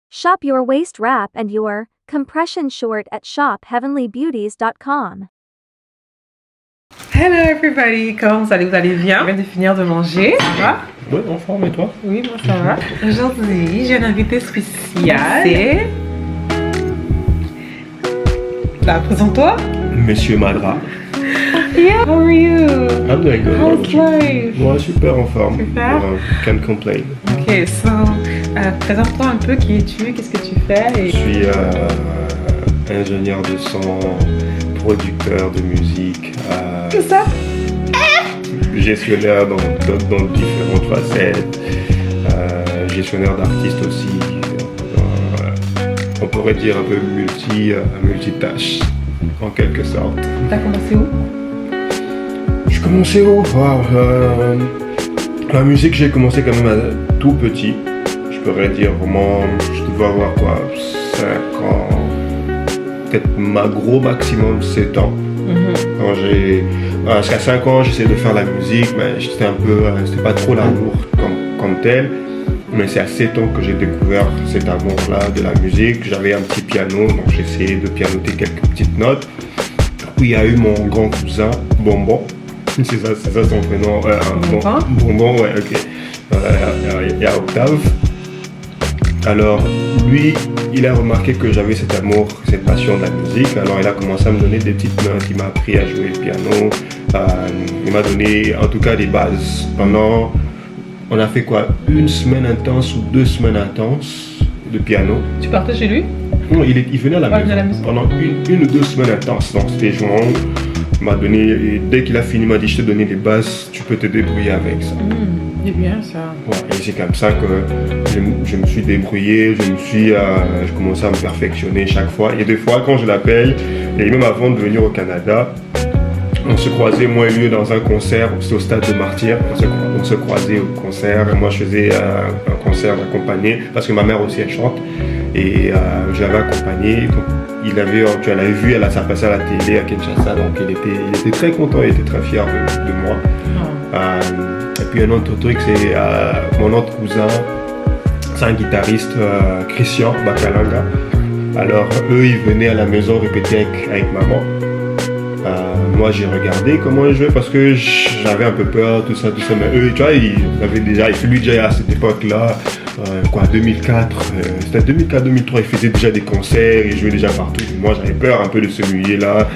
Shop your waist wrap and your compression short at shopheavenlybeauties.com. Hello everybody, comment vous allez? Vous allez bien? Je viens de finir de manger. Ça va? Oui, en forme, et toi? Oui, moi ça va. Aujourd'hui, j'ai un invité spécial. C'est... Là, présente-toi. Monsieur Madra. Yeah, how are you? I'm doing good. How's life? Moi, super en forme. Super. Can't complain. Ok, so, présente-toi un peu, qui es-tu? Qu'est-ce que tu fais? Je suis ingénieur de son, producteur de musique, Tout ça? gestionnaire dans différentes facettes, gestionnaire d'artistes aussi. On pourrait dire un peu multitâche, en quelque sorte. T'as commencé où? Je commençais où? La musique, j'ai commencé quand même à tout petit. Je pourrais dire vraiment, je devais avoir quoi, 5 ans, peut-être gros maximum 7 ans. Quand jusqu'à 5 ans, j'essayais de faire la musique, mais c'était pas trop l'amour comme tel. Mais c'est à 7 ans que j'ai découvert cet amour-là de la musique. J'avais un petit piano, donc j'essayais de pianoter quelques petites notes. Puis il y a eu mon grand cousin, Bonbon. C'est ça son prénom. Bonbon, ouais, ok. Il y a Octave. Alors, lui, il a remarqué que j'avais cet amour, cette passion de la musique. Alors, il a commencé à me donner des petites notes. Il m'a appris à jouer le piano. Il m'a donné, en tout cas, des bases. On a fait quoi, 1 semaine intense ou 2 semaines intenses de piano. Tu partais chez lui? Non, il venait à la maison pendant une ou 2 semaines intenses. Donc, c'était jouant. Il m'a donné, et dès qu'il a fini, il m'a dit, je t'ai donné les bases, tu peux te débrouiller avec ça. C'est bien ça. Ouais, et c'est comme ça que je me suis débrouillé, je commençais à me perfectionner chaque fois. Et des fois, quand je l'appelle, et même avant de venir au Canada, on se croisait, moi et lui, dans un concert, c'était au stade de Martyrs. On se croisait au concert, et moi je faisais un concert accompagné, parce que ma mère aussi elle chante, et je l'avais accompagné. Donc, tu l'avais vu, elle a passé à la télé à Kinshasa, donc il était très content, il était très fier de moi. Et puis un autre truc, c'est mon autre cousin, c'est un guitariste, Christian Bakalanga. Alors eux, ils venaient à la maison répéter avec maman. Moi j'ai regardé comment ils jouaient parce que j'avais un peu peur, tout ça, mais eux, tu vois, celui déjà à cette époque-là, 2004, c'était 2004-2003, il faisait déjà des concerts, il jouait déjà partout. Moi j'avais peur un peu de ce milieu-là.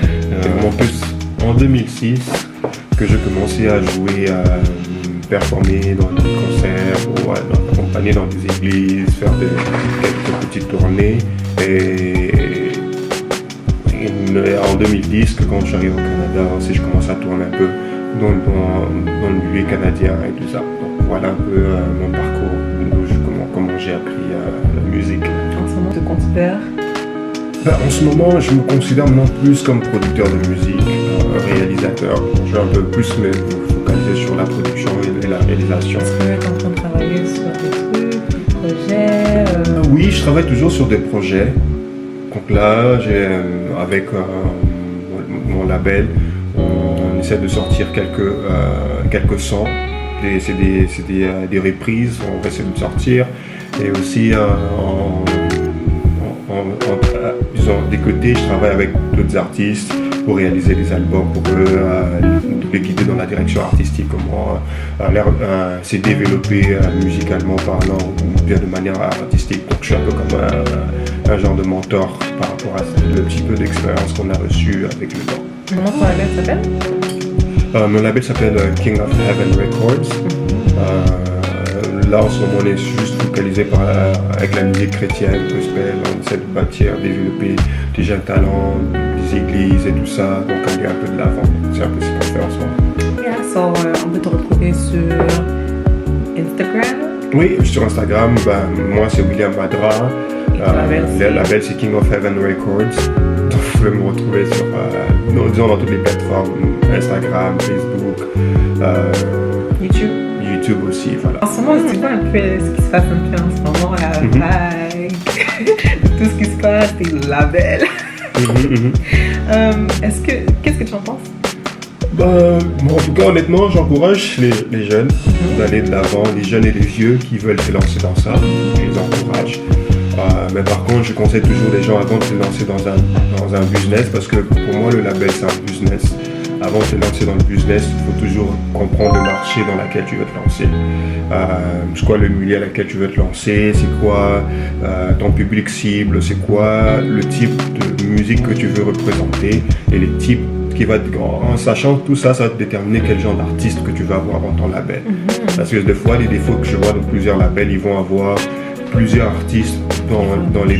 En plus, en 2006, que je commençais à jouer, performer dans des concerts, ou accompagner dans des églises, faire quelques petites tournées. Et en 2010, quand je suis arrivé au Canada, aussi, je commence à tourner un peu dans le milieu canadien et tout ça. Donc voilà un peu mon parcours, comment j'ai appris la musique. En ce moment, tu te considères? En ce moment, je me considère maintenant plus comme producteur de musique, réalisateur. Je vais un peu plus me focaliser sur la production et la réalisation. Est-ce que tu es en train de travailler sur des trucs, des projets? Oui, je travaille toujours sur des projets. Donc là, avec mon label, on essaie de sortir quelques sons. C'est des reprises, on va essayer de sortir. Et aussi, disons, des côtés, je travaille avec d'autres artistes pour réaliser des albums pour eux, de les guider dans la direction artistique, comment se développer musicalement parlant ou bien de manière artistique. Donc je suis un peu comme un genre de mentor par rapport à le petit peu d'expérience qu'on a reçu avec le temps. Comment ton label s'appelle? Mon label s'appelle King of Heaven Records. Là en ce moment on est juste focalisé avec la musique chrétienne, gospel, on essaie de bâtir, développer des jeunes talents, des églises et tout ça, donc aller un peu de l'avant. C'est un peu ce qu'on fait en ce moment. Yeah, so, on peut te retrouver sur Instagram? Oui, sur Instagram, moi c'est William Madra, le label c'est King of Heaven Records. Donc vous pouvez me retrouver sur, disons dans toutes les plateformes, Instagram, Facebook, YouTube aussi, voilà. En ce moment, c'est quoi un peu ce qui se passe un peu en ce moment, la vague, tout ce qui se passe, tes labels. Qu'est-ce que tu en penses? En tout cas, honnêtement, j'encourage les jeunes d'aller de l'avant, les jeunes et les vieux qui veulent se lancer dans ça. Je les encourage. Mais par contre, je conseille toujours les gens avant de se lancer dans un business, parce que pour moi, le label, c'est un business. Avant de se lancer dans le business, il faut toujours comprendre le marché dans lequel tu veux te lancer. C'est quoi le milieu dans lequel tu veux te lancer, c'est quoi ton public cible, c'est quoi le type de musique que tu veux représenter et les types qui va en sachant tout ça, ça va te déterminer quel genre d'artiste que tu vas avoir dans ton label. Parce que des fois, les défauts que je vois dans plusieurs labels, ils vont avoir plusieurs artistes dans les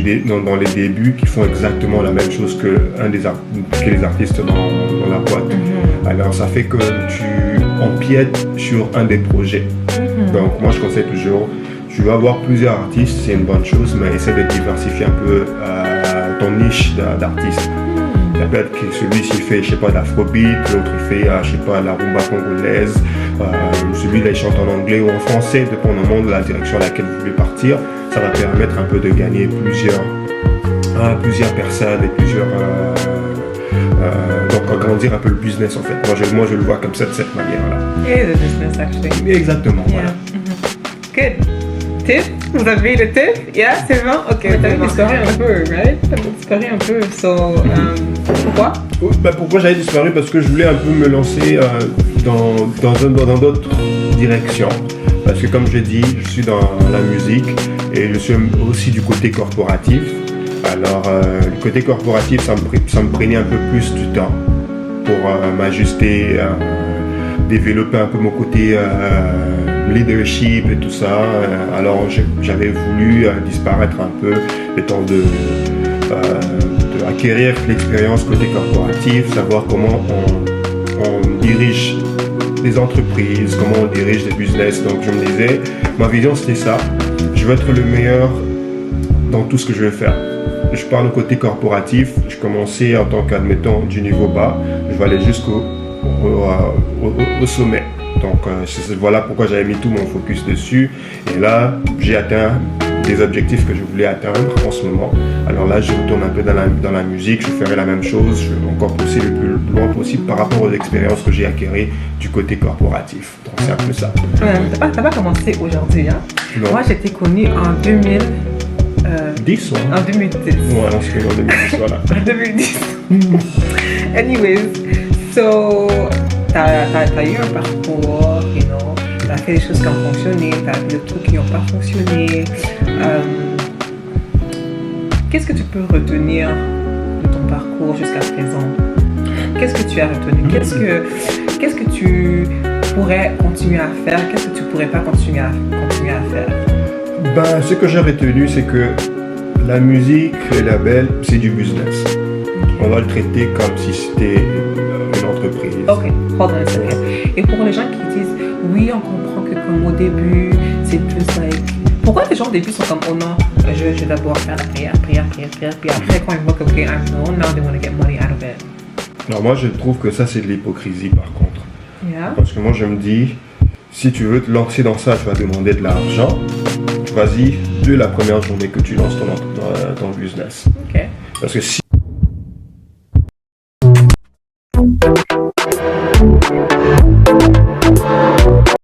débuts qui font exactement la même chose que les artistes dans la boîte. Alors ça fait que tu empiètes sur un des projets. Donc moi je conseille toujours, tu vas avoir plusieurs artistes, c'est une bonne chose, mais essaie de diversifier un peu ton niche d'artistes. Ça peut être que celui-ci fait, je sais pas, d'afrobeat, l'autre il fait, je sais pas, la rumba congolaise, celui-là il chante en anglais ou en français, dépendamment de la direction à laquelle vous voulez partir. Ça va permettre un peu de gagner plusieurs personnes et donc agrandir un peu le business en fait. Moi je le vois comme ça, de cette manière-là. Et le business, actually. Exactement, Yeah. voilà. Good. Tip? Vous avez le tip? Yeah, c'est bon? Ok, t'avais disparu un peu, right? T'avais disparu un peu, so, pourquoi? Pourquoi j'avais disparu? Parce que je voulais un peu me lancer dans d'autres directions. Parce que comme je l'ai dit, je suis dans la musique et je suis aussi du côté corporatif. Alors, le côté corporatif, ça me prenait un peu plus du temps pour m'ajuster, développer un peu mon côté leadership et tout ça. Alors, j'avais voulu disparaître un peu, le temps de acquérir l'expérience côté corporatif, savoir comment on dirige des entreprises, comment on dirige des business. Donc je me disais, ma vision c'était ça, je veux être le meilleur dans tout ce que je vais faire. Je parle au côté corporatif, je commençais en tant qu'admettant du niveau bas, je vais aller jusqu'au sommet. Donc voilà pourquoi j'avais mis tout mon focus dessus. Et là, j'ai atteint des objectifs que je voulais atteindre en ce moment. Alors là, je retourne un peu dans la musique, je ferai la même chose, je vais encore pousser le plus loin possible par rapport aux expériences que j'ai acquises du côté corporatif. Donc c'est un peu ça. T'as pas commencé aujourd'hui, hein? Non. Moi, j'étais connue en 2000. 10, ouais. En 2010. Ouais, on se fait en 2010, voilà. En 2010. Anyways, so, t'as eu un parcours, you know, t'as fait des choses qui ont fonctionné, t'as fait des trucs qui n'ont pas fonctionné. Qu'est-ce que tu peux retenir de ton parcours jusqu'à présent? Qu'est-ce que tu as retenu? Qu'est-ce que tu pourrais continuer à faire? Qu'est-ce que tu pourrais pas continuer à faire? Ce que j'ai retenu, c'est que la musique, les labels, c'est du business. Okay. On va le traiter comme si c'était une entreprise. Ok, hold on a second. Et pour les gens qui disent, oui, on comprend que comme au début, c'est plus like... Pourquoi les gens au début sont comme, oh non, je vais d'abord faire la prière, puis après quand ils voient que, ok, I'm known, now they want to get money out of it. Alors moi, je trouve que ça, c'est de l'hypocrisie par contre. Yeah. Parce que moi, je me dis, si tu veux te lancer dans ça, tu vas demander de l'argent. Vas-y, dès la première journée que tu lances ton business. Ok. Parce que si